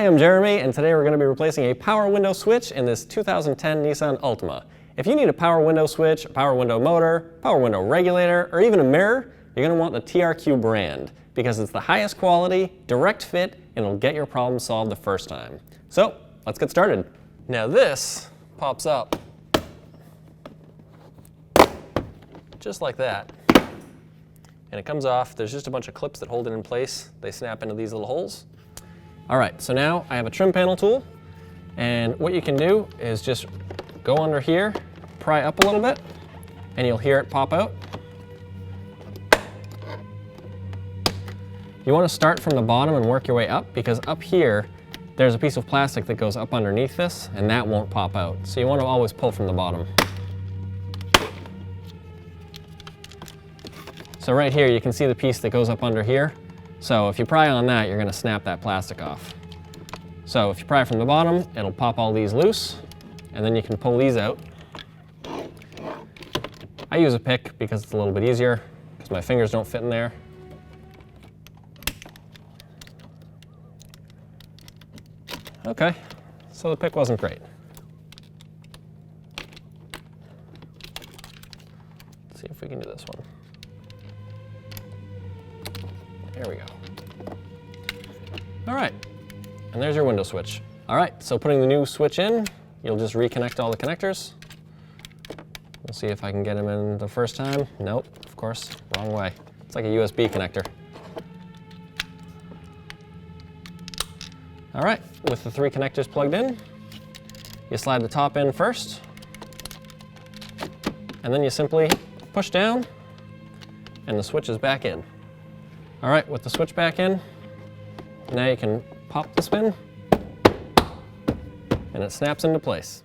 Hi, I'm Jeremy, and today we're going to be replacing a power window switch in this 2010 Nissan Altima. If you need a power window switch, a power window motor, power window regulator, or even a mirror, you're going to want the TRQ brand because it's the highest quality, direct fit, and it'll get your problem solved the first time. So, let's get started. Now this pops up just like that. And it comes off. There's just a bunch of clips that hold it in place. They snap into these little holes. All right, so now I have a trim panel tool, and what you can do is just go under here, pry up a little bit, and you'll hear it pop out. You want to start from the bottom and work your way up, because up here there's a piece of plastic that goes up underneath this, and that won't pop out. So you want to always pull from the bottom. So right here you can see the piece that goes up under here. So if you pry on that, you're going to snap that plastic off. So if you pry from the bottom, it'll pop all these loose, and then you can pull these out. I use a pick because it's a little bit easier, because my fingers don't fit in there. Okay, so the pick wasn't great. Let's see if we can do this one. There we go. All right, and there's your window switch. All right, so putting the new switch in, you'll just reconnect all the connectors. We'll see if I can get them in the first time. Nope, of course, wrong way. It's like a USB connector. All right, with the 3 connectors plugged in, you slide the top in first, and then you simply push down, and the switch is back in. All right, with the switch back in, now you can pop the spin, and it snaps into place.